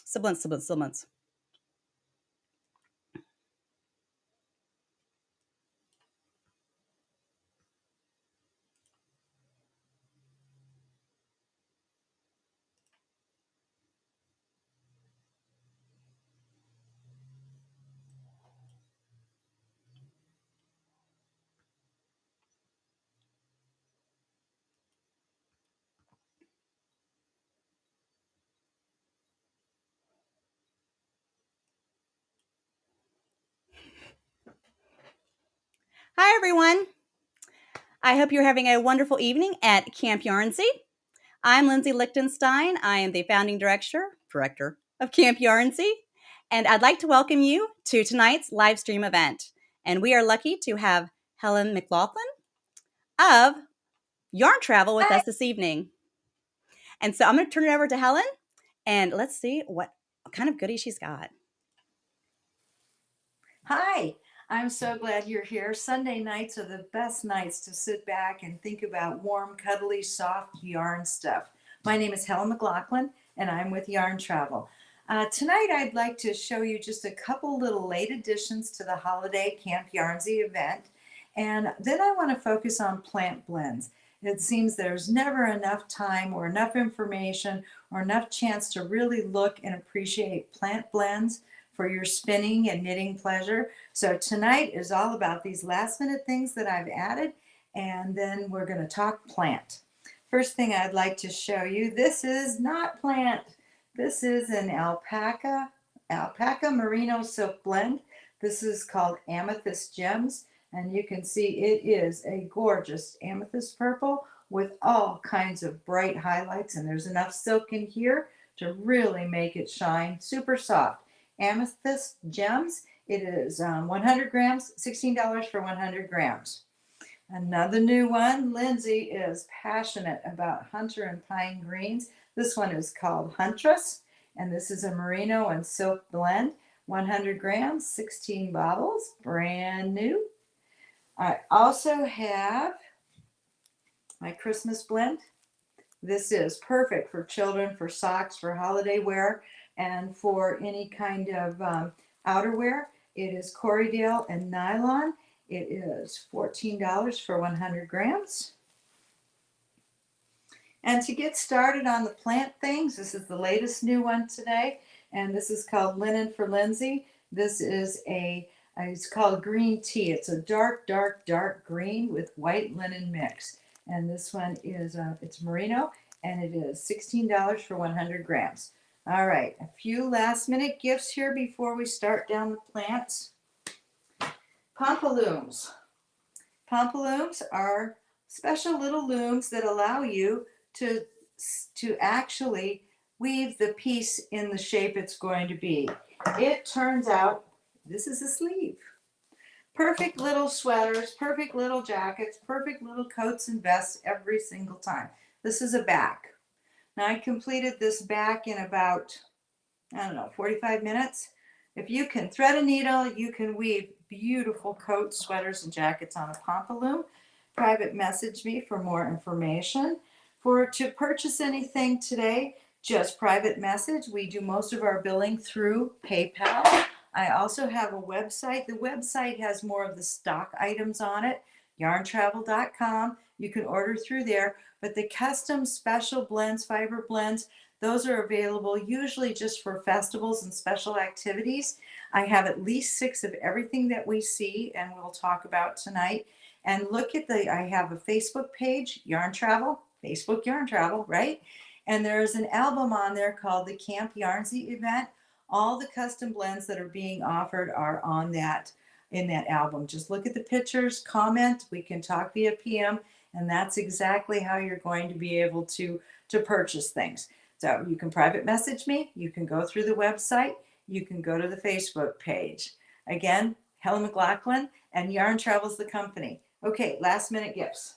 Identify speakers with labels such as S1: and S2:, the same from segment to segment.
S1: Sibilance. Hi, everyone. I hope you're having a wonderful evening at Camp Yarnsie. I'm Lindsay Lichtenstein. I am the founding director of Camp Yarnsie, and I'd like to welcome you to tonight's live stream event. And we are lucky to have Helen McLaughlin of Yarn Travel with us this evening. And so I'm going to turn it over to Helen, and let's see what kind of goodie she's got.
S2: Hi, I'm so glad you're here. Sunday nights are the best nights to sit back and think about warm, cuddly, soft yarn stuff. My name is Helen McLaughlin, and I'm with Yarn Travel. Tonight, I'd like to show you just a couple little late additions to the holiday Camp Yarnsie event. And then I want to focus on plant blends. It seems there's never enough time or enough information or enough chance to really look and appreciate plant blends for your spinning and knitting pleasure. So tonight is all about these last minute things that I've added, and then we're going to talk plant. First thing I'd like to show you, this is not plant. This is an alpaca merino silk blend. This is called Amethyst Gems, and you can see it is a gorgeous amethyst purple with all kinds of bright highlights, and there's enough silk in here to really make it shine. Super soft. Amethyst Gems. It is 100 grams, $16 for 100 grams. Another new one, Lindsay is passionate about hunter and pine greens. This one is called Huntress, and this is a merino and silk blend. 100 grams, 16 bottles, brand new. I also have my Christmas blend. This is perfect for children, for socks, for holiday wear, and for any kind of outerwear. It is Corriedale and nylon. It is $14 for 100 grams. And to get started on the plant things, this is the latest new one today, and this is called Linen for Lindsay. This is it's called green tea. It's a dark green with white linen mix. And this one is, it's merino, and it is $16 for 100 grams. All right, a few last minute gifts here before we start down the plants. Pompa Looms. Pompa Looms are special little looms that allow you to actually weave the piece in the shape it's going to be. It turns out this is a sleeve. Perfect little sweaters, perfect little jackets, perfect little coats and vests every single time. This is a back. Now I completed this back in about, 45 minutes. If you can thread a needle, you can weave beautiful coats, sweaters, and jackets on a Pompa Loom. Private message me for more information. To purchase anything today, just private message. We do most of our billing through PayPal. I also have a website. The website has more of the stock items on it, yarntravel.com. You can order through there, but the custom special blends, fiber blends, those are available usually just for festivals and special activities. I have at least 6 of everything that we see and we'll talk about tonight. And look at I have a Facebook page, Yarn Travel, Facebook Yarn Travel, right? And there's an album on there called the Camp Yarnsie event. All the custom blends that are being offered are on in that album. Just look at the pictures, comment, we can talk via PM, and that's exactly how you're going to be able to purchase things. So you can private message me, you can go through the website, you can go to the Facebook page. Again, Helen McLaughlin, and Yarn Travel's the company. Okay, last minute gifts.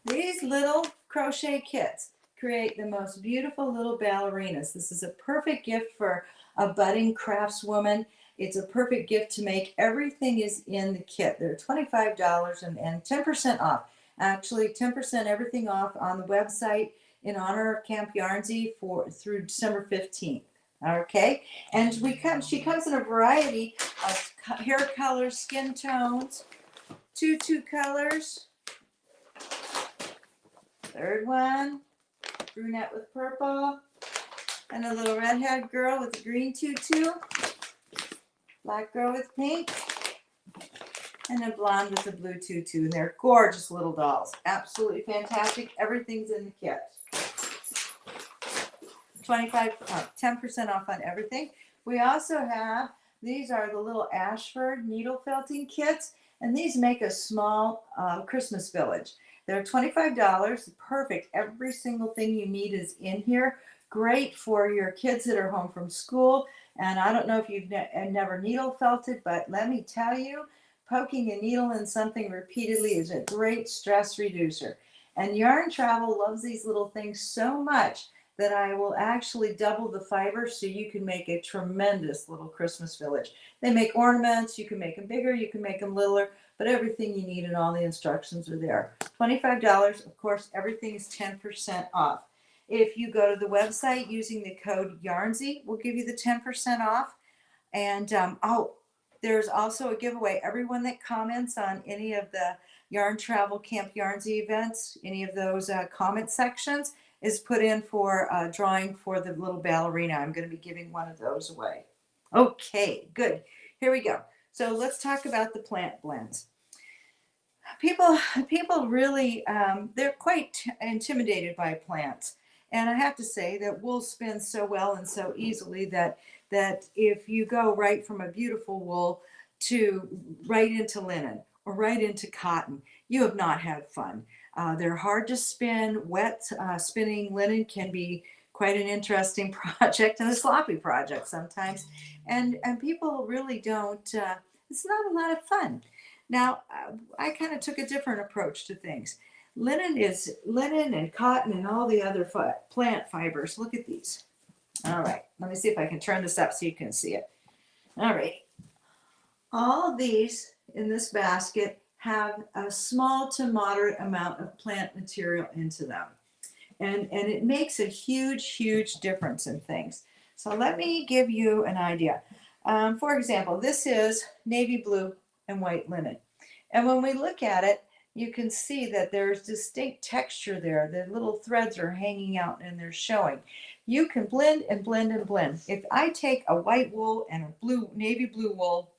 S2: These little crochet kits create the most beautiful little ballerinas. This is a perfect gift for a budding craftswoman. It's a perfect gift to make. Everything is in the kit. They're $25 and 10% off. Actually, 10% everything off on the website. in honor of Camp Yarnsie through December 15th. Okay, and she comes in a variety of hair colors, skin tones, tutu colors. Third one, brunette with purple, and a little redhead girl with a green tutu, black girl with pink, and a blonde with a blue tutu. And they're gorgeous little dolls. Absolutely fantastic. Everything's in the kit. 10% off on everything. We also have, these are the little Ashford needle felting kits, and these make a small Christmas village. They're $25, perfect. Every single thing you need is in here. Great for your kids that are home from school. And I don't know if you've never needle felted, but let me tell you, poking a needle in something repeatedly is a great stress reducer. And Yarn Travel loves these little things so much that I will actually double the fiber so you can make a tremendous little Christmas village. They make ornaments, you can make them bigger, you can make them littler, but everything you need and all the instructions are there. $25, of course, everything is 10% off. If you go to the website using the code Yarnsie, we'll give you the 10% off. And there's also a giveaway. Everyone that comments on any of the Yarn Travel Camp Yarnsie events, any of those comment sections, is put in for a drawing for the little ballerina. I'm going to be giving one of those away. Okay, good. Here we go. So let's talk about the plant blends. People really, they're quite intimidated by plants. And I have to say that wool spins so well and so easily that if you go right from a beautiful wool to right into linen or right into cotton, you have not had fun. They're hard to spin. Wet spinning linen can be quite an interesting project and a sloppy project sometimes. And people really don't, it's not a lot of fun. Now, I kind of took a different approach to things. Linen and cotton and all the other plant fibers. Look at these. All right, let me see if I can turn this up so you can see it. All right. All of these in this basket have a small to moderate amount of plant material into them. And it makes a huge difference in things. So let me give you an idea. For example, this is navy blue and white linen. And when we look at it, you can see that there's distinct texture there. The little threads are hanging out and they're showing. You can blend and blend and blend. If I take a white wool and a navy blue wool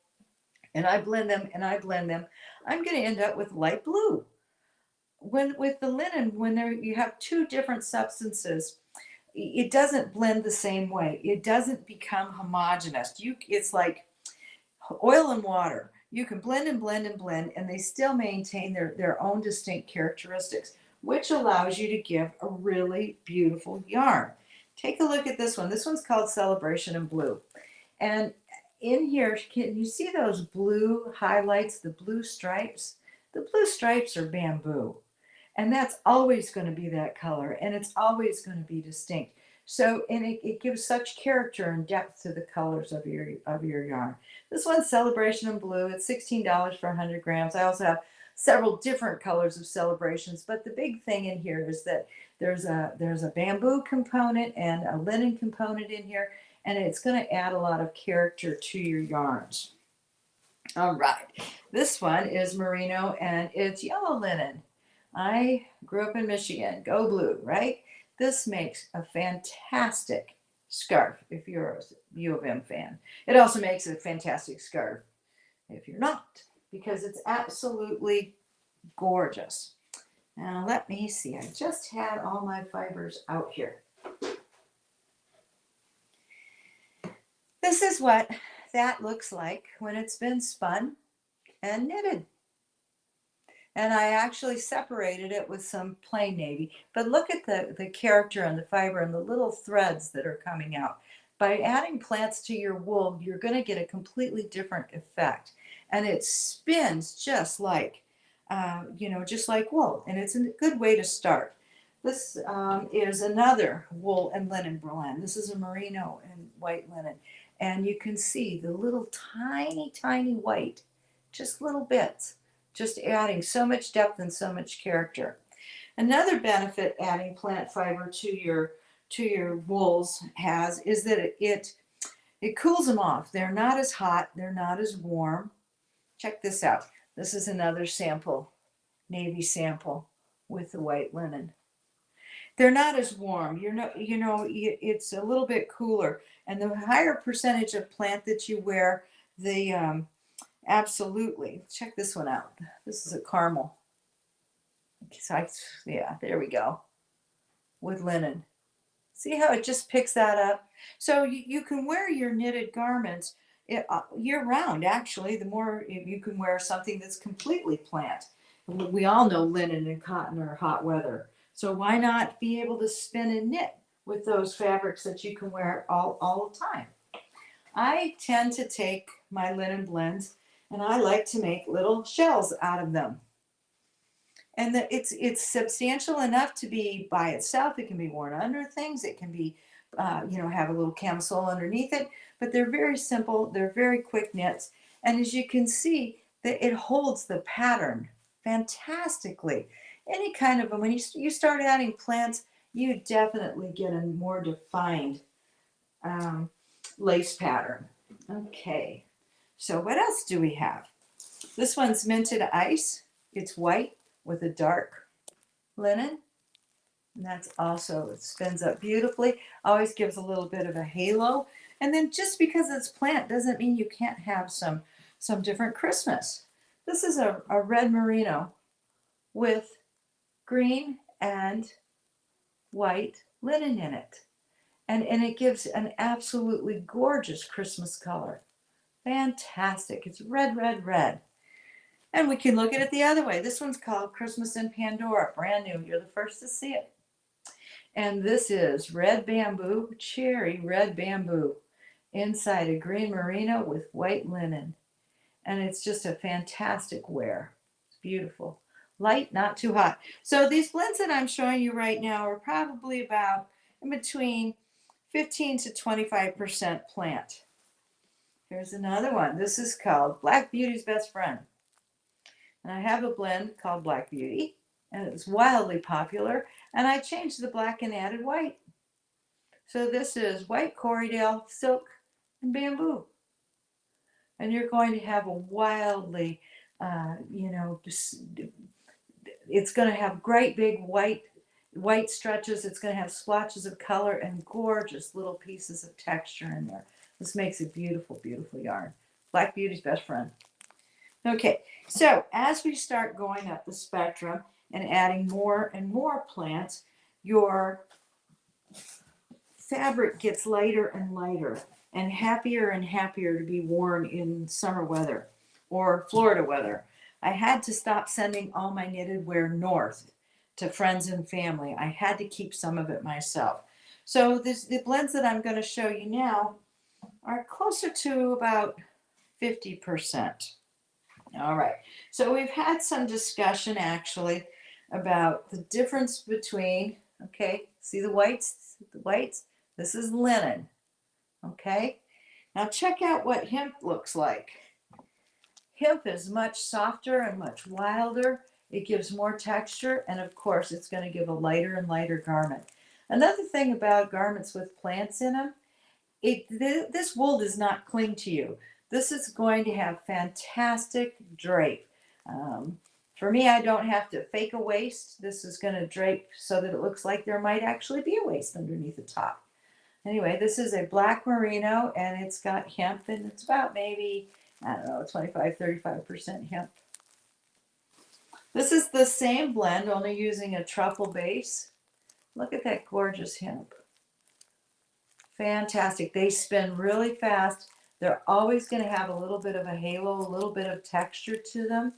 S2: and I blend them, I'm going to end up with light blue. With the linen, you have two different substances, it doesn't blend the same way. It doesn't become homogeneous. It's like oil and water. You can blend and blend and blend, and they still maintain their own distinct characteristics, which allows you to give a really beautiful yarn. Take a look at this one. This one's called Celebration in Blue. And in here, can you see those blue highlights, the blue stripes? The blue stripes are bamboo. And that's always going to be that color, and it's always going to be distinct. So, and it gives such character and depth to the colors of your yarn. This one's Celebration in Blue. It's $16 for 100 grams. I also have several different colors of celebrations, but the big thing in here is that there's a bamboo component and a linen component in here, and it's going to add a lot of character to your yarns. All right, this one is Merino, and it's yellow linen. I grew up in Michigan. Go blue, right? This makes a fantastic scarf if you're a U of M fan. It also makes a fantastic scarf if you're not, because it's absolutely gorgeous. Now let me see. I just had all my fibers out here. This is what that looks like when it's been spun and knitted. And I actually separated it with some plain navy. But look at the character and the fiber and the little threads that are coming out. By adding plants to your wool, you're going to get a completely different effect. And it spins just like, just like wool. And it's a good way to start. This is another wool and linen blend. This is a merino and white linen. And you can see the little tiny white, just little bits. Just adding so much depth and so much character. Another benefit adding plant fiber to your wools has is that it cools them off. They're not as hot, they're not as warm. Check this out. This is another sample, navy sample with the white linen. They're not as warm. It's a little bit cooler. And the higher percentage of plant that you wear, the absolutely. Check this one out. This is a caramel. So yeah, there we go. With linen. See how it just picks that up? So you can wear your knitted garments year round, actually. The more you can wear something that's completely plant. We all know linen and cotton are hot weather. So why not be able to spin and knit with those fabrics that you can wear all the time? I tend to take my linen blends and I like to make little shells out of them. And it's substantial enough to be by itself. It can be worn under things. It can be, have a little camisole underneath it. But they're very simple. They're very quick knits. And as you can see, that it holds the pattern fantastically. Any kind of, when you start adding plants, you definitely get a more defined lace pattern. Okay, so what else do we have? This one's minted ice. It's white with a dark linen. And that's also, it spins up beautifully. Always gives a little bit of a halo. And then just because it's plant doesn't mean you can't have some different Christmas. This is a red merino with green and white linen in it. And it gives an absolutely gorgeous Christmas color. Fantastic. It's red, red, red. And we can look at it the other way. This one's called Christmas in Pandora. Brand new. You're the first to see it. And this is red bamboo, cherry red bamboo, inside a green merino with white linen. And it's just a fantastic wear. It's beautiful. Light, not too hot. So these blends that I'm showing you right now are probably about in between 15 to 25% plant. Here's another one. This is called Black Beauty's Best Friend. And I have a blend called Black Beauty, and it was wildly popular. And I changed the black and added white. So this is white Corriedale, silk, and bamboo. And you're going to have a wildly, it's going to have great big white stretches. It's going to have splotches of color and gorgeous little pieces of texture in there. This makes a beautiful, beautiful yarn. Black Beauty's Best Friend. Okay, so as we start going up the spectrum and adding more and more plants, your fabric gets lighter and lighter and happier to be worn in summer weather or Florida weather. I had to stop sending all my knitted wear north to friends and family. I had to keep some of it myself. So the blends that I'm going to show you now are closer to about 50%. All right, so we've had some discussion actually about the difference between, okay, see the whites, this is linen, okay? Now check out what hemp looks like. Hemp is much softer and much wilder. It gives more texture, and of course it's going to give a lighter and lighter garment. Another thing about garments with plants in them, this wool does not cling to you. This is going to have fantastic drape. For me, I don't have to fake a waist. This is going to drape so that it looks like there might actually be a waist underneath the top. Anyway, this is a black merino, and it's got hemp, and it's about maybe, I don't know, 25-35% hemp. This is the same blend, only using a truffle base. Look at that gorgeous hemp. Fantastic. They spin really fast. They're always going to have a little bit of a halo, a little bit of texture to them,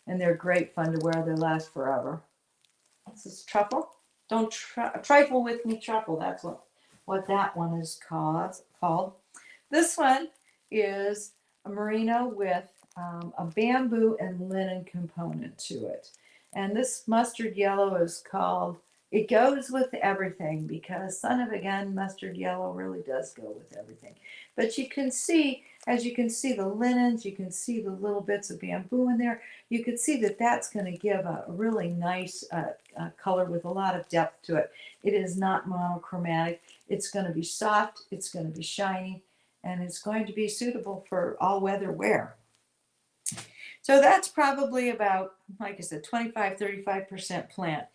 S2: and they're great fun to wear. They last forever. This is truffle. Don't trifle with me, truffle. That's what that one is called. This one is a merino with a bamboo and linen component to it. And this mustard yellow is called, it goes with everything because son of a gun, mustard yellow really does go with everything. But you can see as you can see the linens, you can see the little bits of bamboo in there. You can see that that's going to give a really nice color with a lot of depth to it. It is not monochromatic. It's going to be soft, it's going to be shiny, and it's going to be suitable for all weather wear. So that's probably about, like I said, 25-35% plant.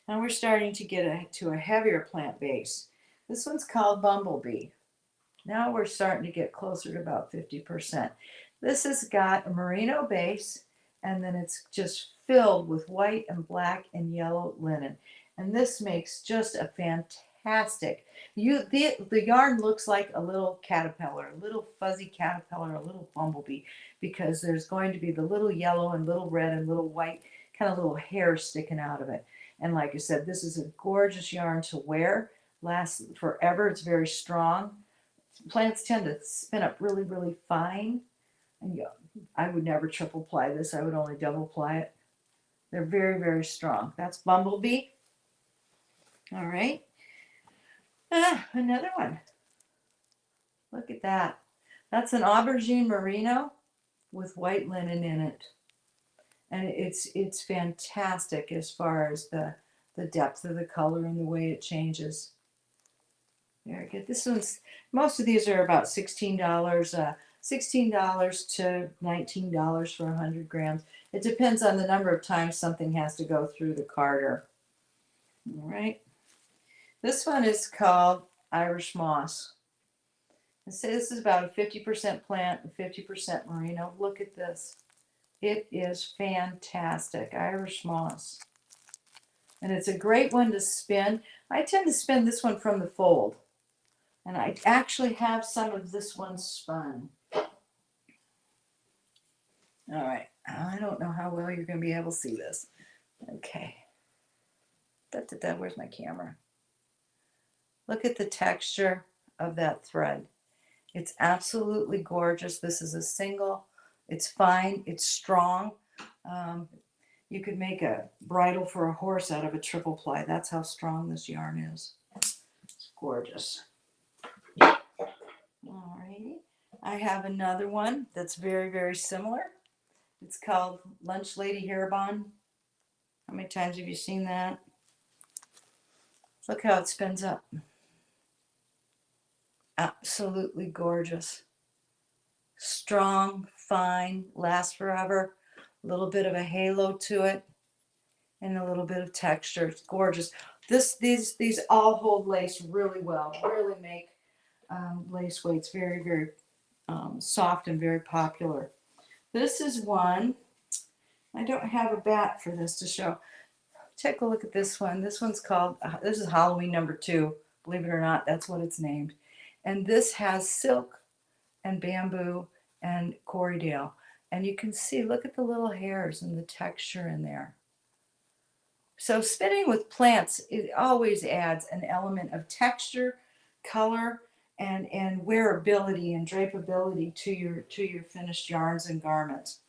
S2: Now we're starting to get to a heavier plant base. This one's called Bumble Bee. Now we're starting to get closer to about 50%. This has got a merino base, and then it's just filled with white and black and yellow linen. And this makes just a fantastic, the yarn looks like a little caterpillar, a little fuzzy caterpillar, a little bumblebee, because there's going to be the little yellow and little red and little white kind of little hair sticking out of it. And like I said, this is a gorgeous yarn to wear, lasts forever. It's very strong. Plants tend to spin up really, really fine. And I would never triple ply this. I would only double ply it. They're very, very strong. That's Bumble Bee. All right. Another one. Look at that. That's an aubergine merino with white linen in it. And it's fantastic as far as the depth of the color and the way it changes. Very good. This one's, most of these are about $16, $16 to $19 for 100 grams. It depends on the number of times something has to go through the carder. All right. This one is called Irish Moss. This is about a 50% plant and 50% merino. Look at this. It is fantastic. Irish Moss. And it's a great one to spin. I tend to spin this one from the fold. And I actually have some of this one spun. All right. I don't know how well you're going to be able to see this. Okay. Where's my camera? Look at the texture of that thread. It's absolutely gorgeous. This is a single. It's fine. It's strong. You could make a bridle for a horse out of a triple ply. That's how strong this yarn is. It's gorgeous. Alrighty. I have another one that's very, very similar. It's called Lunch Lady Hair Bond. How many times have you seen that? Look how it spins up. Absolutely gorgeous. Strong, fine, lasts forever. A little bit of a halo to it and a little bit of texture. It's gorgeous. These all hold lace really well. Really make lace weights very, very soft and very popular. This is one. I don't have a bat for this to show. Take a look at this one. This one's called, this is Halloween number 2. Believe it or not, that's what it's named. And this has silk and bamboo and Corriedale. And you can see, look at the little hairs and the texture in there. So spinning with plants, it always adds an element of texture, color, and wearability and drapeability to your finished yarns and garments.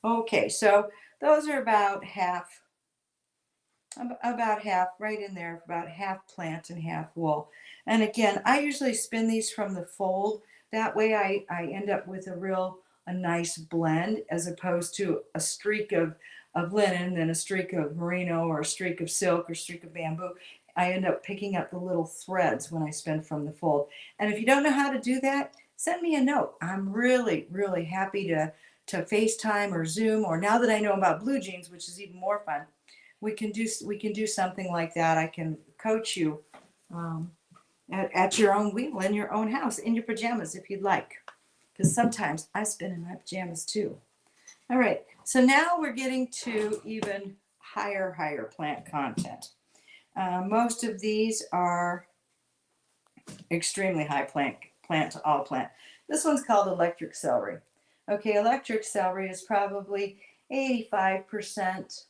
S2: Okay, so those are about half right in there, about half plant and half wool. And again, I usually spin these from the fold. That way I end up with a nice blend, as opposed to a streak of linen, then a streak of merino, or a streak of silk, or a streak of bamboo. I end up picking up the little threads when I spin from the fold. And if you don't know how to do that, send me a note. I'm really, really happy to FaceTime or Zoom, or now that I know about blue jeans, which is even more fun, we can do something like that. I can coach you at your own wheel, in your own house, in your pajamas, if you'd like. Because sometimes I spin in my pajamas too. All right, so now we're getting to even higher plant content. Most of these are extremely high plant to all plant. This one's called electric celery. Okay, electric celery is probably 85%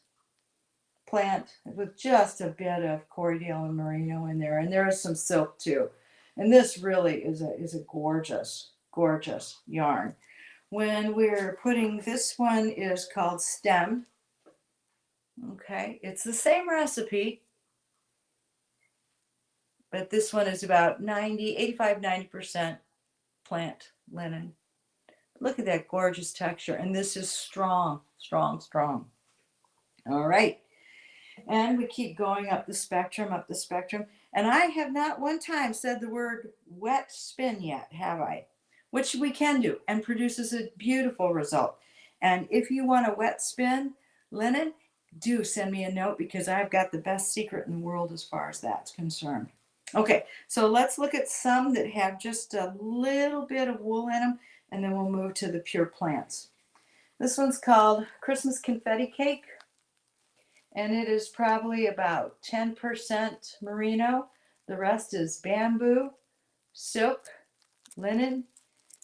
S2: plant with just a bit of Corriedale and merino in there, and there is some silk too. And this really is a gorgeous yarn. When we're putting, this one is called stem. Okay, it's the same recipe, but this one is about 90% plant linen. Look at that gorgeous texture. And this is strong, strong, strong. All right. And we keep going up the spectrum, up the spectrum. And I have not one time said the word wet spin yet, have I? Which we can do and produces a beautiful result. And if you want a wet spin linen, do send me a note because I've got the best secret in the world as far as that's concerned. Okay, so let's look at some that have just a little bit of wool in them, and then we'll move to the pure plants. This one's called Christmas Confetti Cake, and it is probably about 10% merino. The rest is bamboo, silk, linen,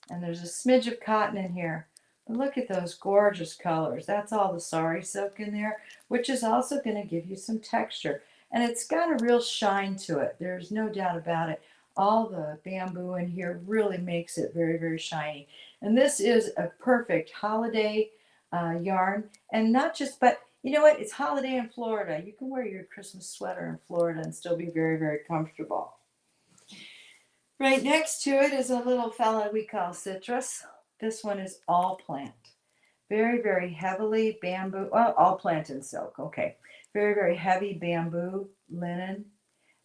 S2: and there's a smidge of cotton in here. But look at those gorgeous colors. That's all the sari silk in there, which is also going to give you some texture. And it's got a real shine to it. There's no doubt about it. All the bamboo in here really makes it very, very shiny. And this is a perfect holiday yarn. And not just, but you know what? It's holiday in Florida. You can wear your Christmas sweater in Florida and still be very, very comfortable. Right next to it is a little fella we call Citrus. This one is all plant. Very, very heavily bamboo, well, all plant and silk, okay. Very, very heavy bamboo, linen,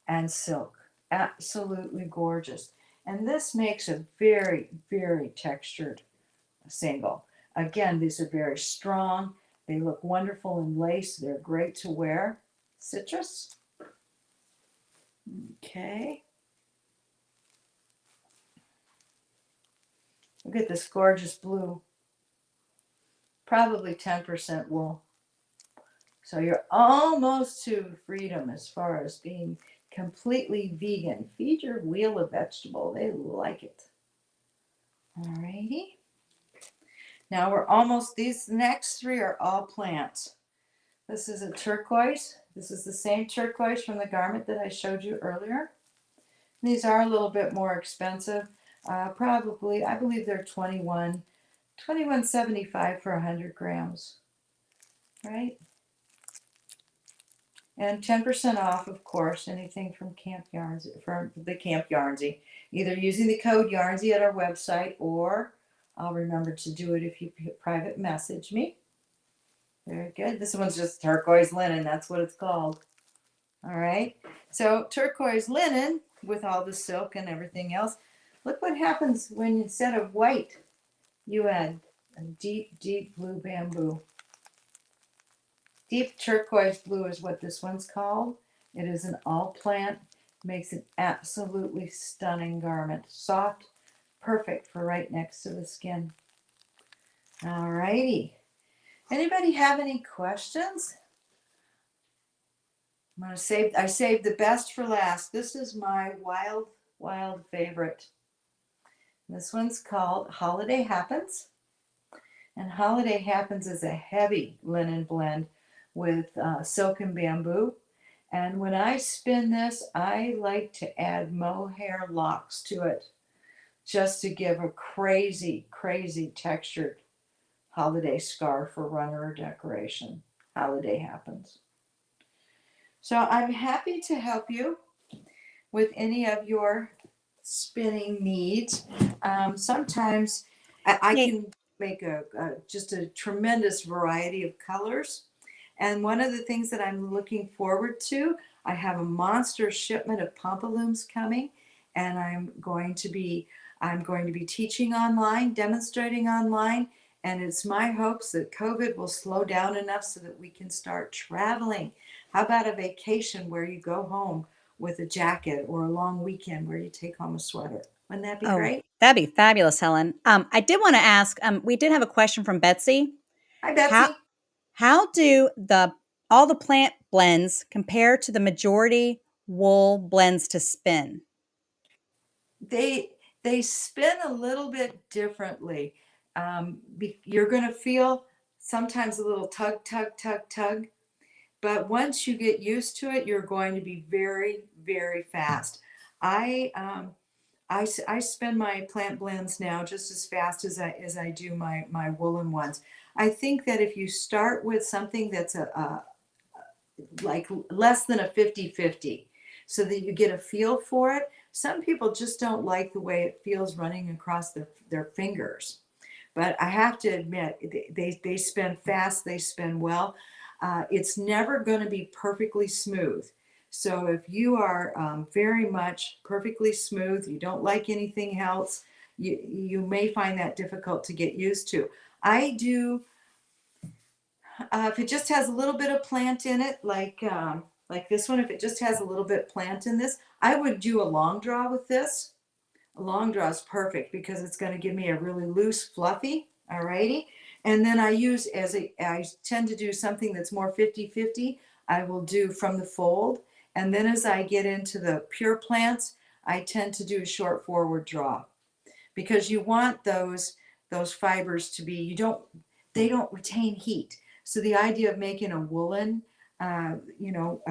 S2: and silk. Absolutely gorgeous. And this makes a very, very textured single. Again, these are very strong. They look wonderful in lace. They're great to wear. Citrus. Okay. Look at this gorgeous blue. Probably 10% wool. So you're almost to freedom as far as being completely vegan. Feed your wheel a vegetable. They like it. Alrighty. Now we're almost, these next three are all plants. This is a turquoise. This is the same turquoise from the garment that I showed you earlier. These are a little bit more expensive. Probably, I believe they're $21.75 for 100 grams, right? And 10% off, of course, anything from Camp Yarnsie, from the Camp Yarnsie, either using the code Yarnsie at our website, or I'll remember to do it if you private message me. Very good. This one's just turquoise linen. That's what it's called. All right. So turquoise linen with all the silk and everything else. Look what happens when instead of white, you add a deep, deep blue bamboo. Deep turquoise blue is what this one's called. It is an all plant. Makes an absolutely stunning garment. Soft, perfect for right next to the skin. All righty. Anybody have any questions? I saved the best for last. This is my wild, wild favorite. This one's called Holiday Happens. And Holiday Happens is a heavy linen blend with silk and bamboo. And when I spin this, I like to add mohair locks to it just to give a crazy, crazy textured holiday scarf or runner or decoration. Holiday Happens. So I'm happy to help you with any of your spinning needs. Sometimes I can make just a tremendous variety of colors. And one of the things that I'm looking forward to, I have a monster shipment of Pompa Looms coming, and I'm going to be teaching online, demonstrating online, and it's my hopes that COVID will slow down enough so that we can start traveling. How about a vacation where you go home with a jacket, or a long weekend where you take home a sweater? Wouldn't that be great?
S1: That'd be fabulous, Helen. I did want to ask, we did have a question from Betsy.
S2: Hi, Betsy.
S1: How do all the plant blends compare to the majority wool blends to spin?
S2: They spin a little bit differently. You're going to feel sometimes a little tug, tug, tug, tug. But once you get used to it, you're going to be very, very fast. I spin my plant blends now just as fast as I do my woolen ones. I think that if you start with something that's like less than a 50-50, so that you get a feel for it. Some people just don't like the way it feels running across their fingers. but I have to admit, they spin fast, they spin well. It's never going to be perfectly smooth. So if you are very much perfectly smooth, you don't like anything else, you may find that difficult to get used to. I do, if it just has a little bit of plant in it, like this one, if it just has a little bit of plant in this, I would do a long draw with this. A long draw is perfect because it's going to give me a really loose, fluffy, alrighty. And then I tend to do something that's more 50-50. I will do from the fold. And then as I get into the pure plants, I tend to do a short forward draw because you want those fibers to be, they don't retain heat. So the idea of making a woolen, a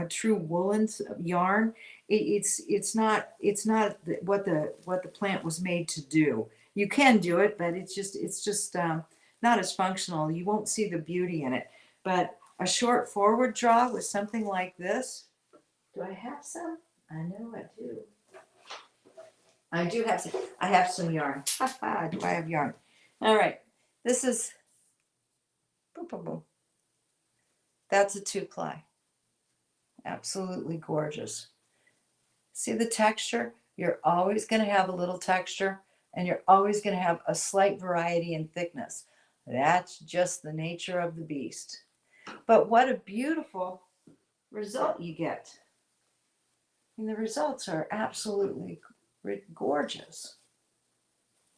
S2: true woolen yarn, it's not what the plant was made to do. You can do it, but it's just not as functional. You won't see the beauty in it. But a short forward draw with something like this. Do I have some? I know I do. I do have some. I have some yarn. Do I have yarn? All right. This is. Boom, boom, boom. That's a 2-ply. Absolutely gorgeous. See the texture? You're always going to have a little texture, and you're always going to have a slight variety in thickness. That's just the nature of the beast. But what a beautiful result you get. And the results are absolutely gorgeous.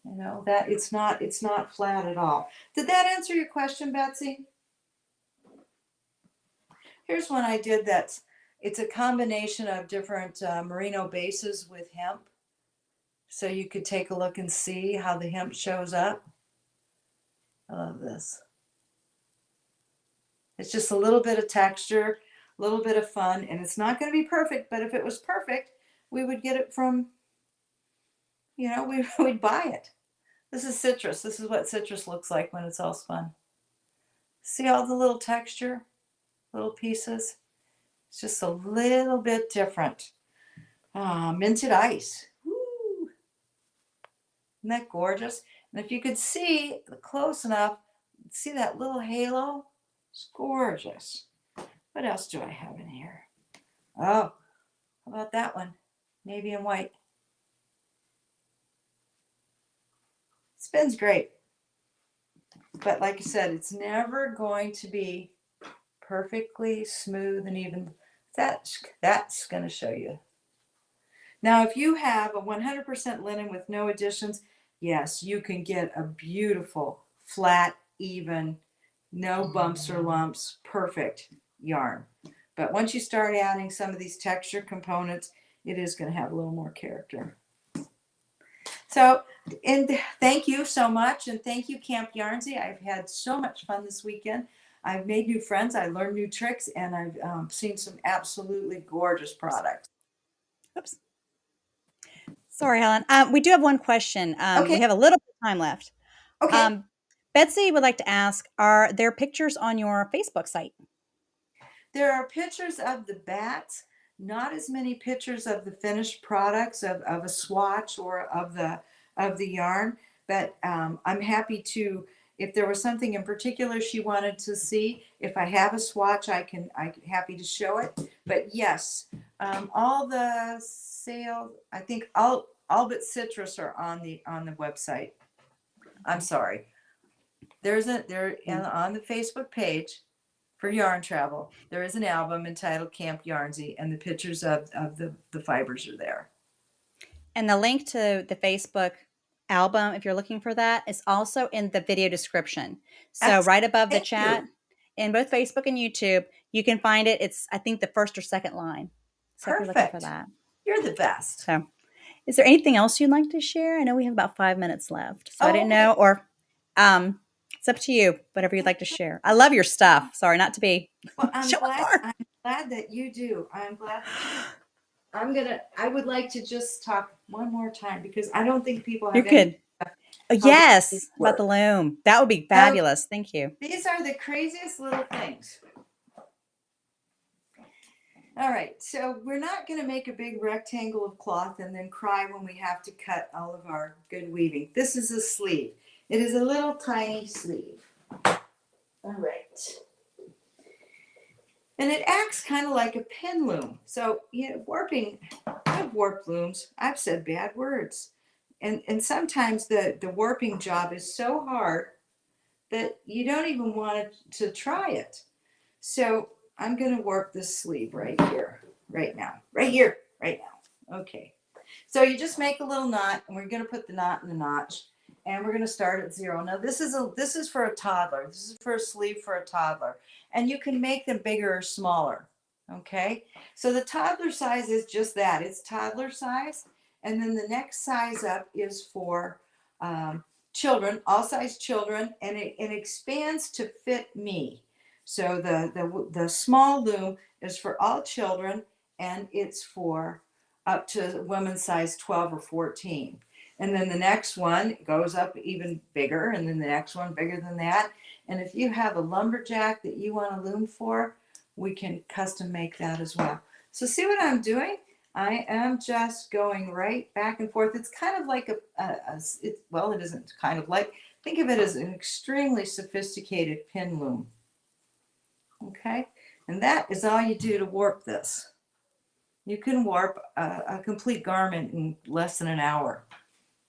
S2: You know, that it's not flat at all. Did that answer your question, Betsy? Here's one I did it's a combination of different merino bases with hemp. So you could take a look and see how the hemp shows up. I love this. It's just a little bit of texture, a little bit of fun, and it's not going to be perfect, but if it was perfect, we would get it from, we'd buy it. This is citrus. This is what citrus looks like when it's all spun. See all the little texture, little pieces? It's just a little bit different. Minted ice. Woo. Isn't that gorgeous? And if you could see close enough, see that little halo? It's gorgeous. What else do I have in here? Oh, how about that one? Navy and white. Spins great. But like I said, it's never going to be perfectly smooth and even. That's going to show you. Now, if you have a 100% linen with no additions, yes, you can get a beautiful, flat, even, no bumps or lumps, perfect yarn. But once you start adding some of these texture components, it is going to have a little more character. So, and thank you so much. And thank you, Camp Yarnsie. I've had so much fun this weekend. I've made new friends. I learned new tricks, and I've seen some absolutely gorgeous products.
S1: Oops. Sorry, Helen. We do have one question.
S2: Okay.
S1: We have a little bit of time left.
S2: Okay.
S1: Betsy would like to ask, are there pictures on your Facebook site?
S2: There are pictures of the bats, not as many pictures of the finished products of a swatch or of the yarn, but I'm happy to, if there was something in particular she wanted to see, if I have a swatch, I'm happy to show it. But yes, all the sales, I think all but citrus are on the website. I'm sorry. They're on the Facebook page for Yarn Travel. There is an album entitled Camp Yarnsie, and the pictures of the fibers are there.
S1: And the link to the Facebook album, if you're looking for that, is also in the video description. So right above the chat, in both Facebook and YouTube, you can find it. It's, I think, the first or second line. So
S2: Perfect.
S1: if you're looking for that.
S2: You're the best.
S1: So is there anything else you'd like to share? I know we have about 5 minutes left. So I didn't know, or it's up to you, whatever you'd like to share. I love your stuff. Sorry, not to be.
S2: Well, I'm glad that you do. I'm glad. I would like to just talk one more time because I don't think people have.
S1: You're good. Yes, about the loom. That would be fabulous. Thank you.
S2: These are the craziest little things. All right, so we're not going to make a big rectangle of cloth and then cry when we have to cut all of our good weaving. This is a sleeve. It is a little tiny sleeve. All right. And it acts kind of like a pin loom. So, warping, I've warped looms. I've said bad words. And sometimes the warping job is so hard that you don't even want to try it. So I'm going to warp this sleeve right here, right now, right here, right now. Okay. So you just make a little knot, and we're going to put the knot in the notch, and we're going to start at 0. Now this is for a toddler. This is for a sleeve for a toddler, and you can make them bigger or smaller. Okay. So the toddler size is just that. It's toddler size, and then the next size up is for children, all size children, and it expands to fit me. So the small loom is for all children, and it's for up to women's size 12 or 14. And then the next one goes up even bigger, and then the next one bigger than that. And if you have a lumberjack that you want to loom for, we can custom make that as well. So see what I'm doing? I am just going right back and forth. It's kind of like it isn't kind of like, think of it as an extremely sophisticated pin loom. Okay, and that is all you do to warp this. You can warp a complete garment in less than an hour.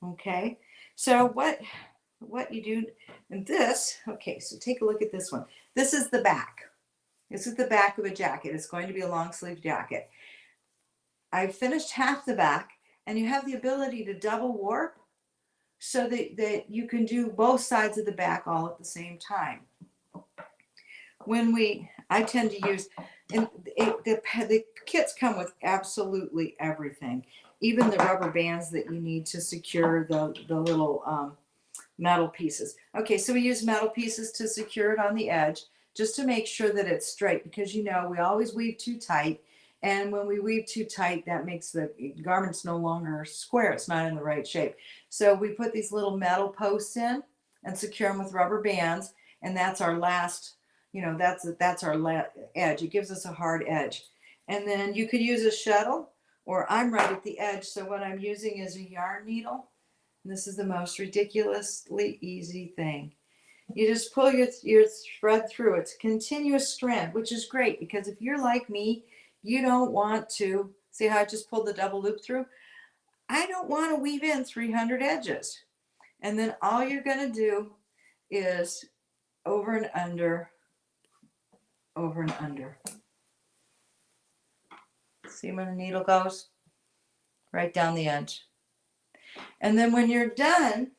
S2: Okay, so what you do in this, okay, so take a look at this one. This is the back. This is the back of a jacket. It's going to be a long sleeve jacket. I've finished half the back, and you have the ability to double warp so that you can do both sides of the back all at the same time. I tend to use, and the kits come with absolutely everything, even the rubber bands that you need to secure the little metal pieces. Okay, so we use metal pieces to secure it on the edge, just to make sure that it's straight, because we always weave too tight, and when we weave too tight, that makes the garments no longer square. It's not in the right shape. So we put these little metal posts in and secure them with rubber bands, and that's our last, that's our edge. It gives us a hard edge. And then you could use a shuttle, or I'm right at the edge, so what I'm using is a yarn needle. And this is the most ridiculously easy thing. You just pull your thread through. It's a continuous strand, which is great, because if you're like me, you don't want to, see how I just pulled the double loop through? I don't want to weave in 300 edges. And then all you're going to do is over and under, over and under. See where the needle goes? Right down the edge. And then when you're done,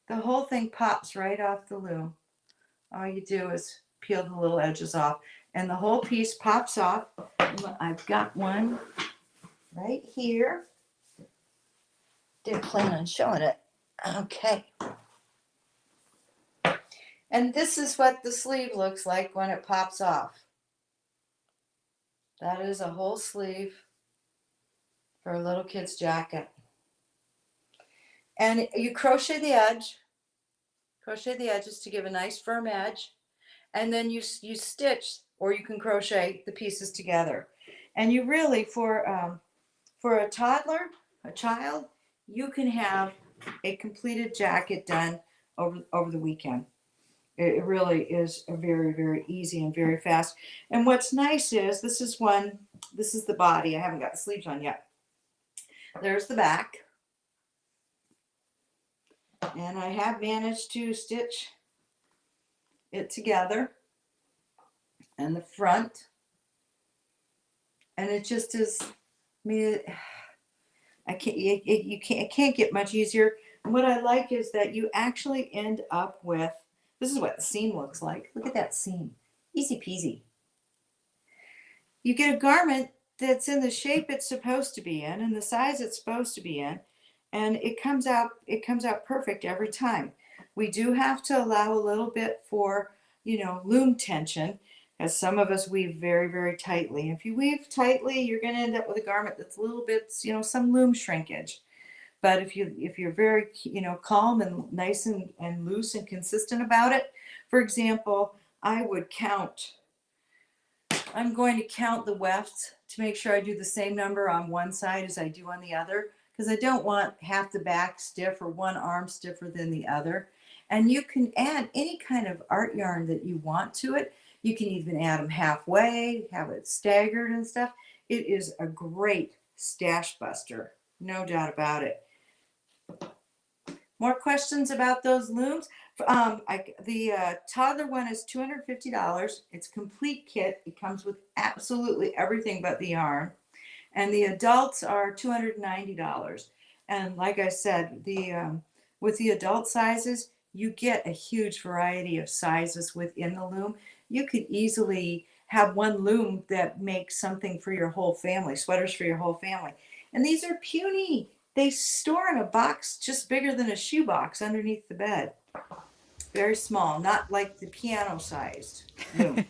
S2: the whole thing pops right off the loom. All you do is peel the little edges off, and the whole piece pops off. I've got one right here. Didn't plan on showing it. Okay. And this is what the sleeve looks like when it pops off. That is a whole sleeve for a little kid's jacket. And you crochet the edges to give a nice firm edge. And then you stitch, or you can crochet the pieces together. And you really, for a toddler, a child, you can have a completed jacket done over the weekend. It really is a very, very easy and very fast. And what's nice is this is the body. I haven't got the sleeves on yet. There's the back. And I have managed to stitch it together, and the front, and it just is, it can't get much easier. And what I like is that you actually end up with, this is what the seam looks like. Look at that seam. Easy peasy. You get a garment that's in the shape it's supposed to be in and the size it's supposed to be in, and it comes out perfect every time. We do have to allow a little bit for, loom tension, as some of us weave very, very tightly. If you weave tightly, you're going to end up with a garment that's a little bit, some loom shrinkage. But if you're very, calm and nice and loose and consistent about it, for example, I'm going to count the wefts to make sure I do the same number on one side as I do on the other, because I don't want half the back stiff or one arm stiffer than the other. And you can add any kind of art yarn that you want to it. You can even add them halfway, have it staggered and stuff. It is a great stash buster, no doubt about it. More questions about those looms? The toddler one is $250. It's complete kit. It comes with absolutely everything but the yarn. And the adults are $290. And like I said, the with the adult sizes, you get a huge variety of sizes within the loom. You could easily have one loom that makes something for your whole family, sweaters for your whole family. And these are puny. They store in a box just bigger than a shoebox underneath the bed. Very small, not like the piano sized loom.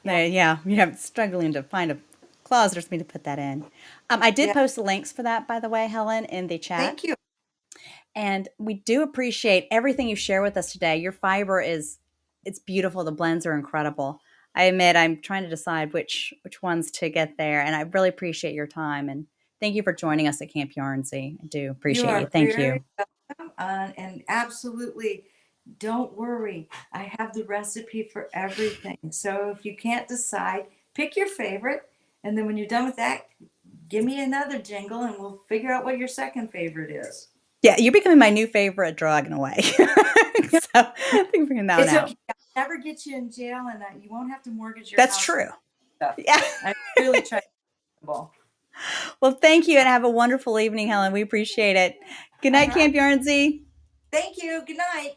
S1: Yeah, you have struggling to find a closet or something to put that in. I did
S2: Yeah,
S1: post the links for that, by the way, Helen, in the chat.
S2: thank you.
S1: And we do appreciate everything you share with us today. Your fiber it's beautiful. The blends are incredible. I admit I'm trying to decide which ones to get there, and I really appreciate your time and thank you for joining us at Camp Yarnsey. I do
S2: You
S1: appreciate you.
S2: are
S1: Thank
S2: very
S1: you.
S2: welcome. And absolutely, don't worry. I have the recipe for everything. So if you can't decide, pick your favorite. And then when you're done with that, give me another jingle and we'll figure out what your second favorite is.
S1: Yeah, you're becoming my new favorite drug in a way. So I think figuring that one
S2: It's
S1: out.
S2: okay. I'll never get you in jail and you won't have to mortgage your
S1: That's
S2: house or
S1: true.
S2: stuff.
S1: Yeah.
S2: I really try to be reasonable.
S1: Well, thank you and have a wonderful evening, Helen. We appreciate it. Good
S2: All
S1: night,
S2: right.
S1: Camp Yarnsey.
S2: Thank you. Good night.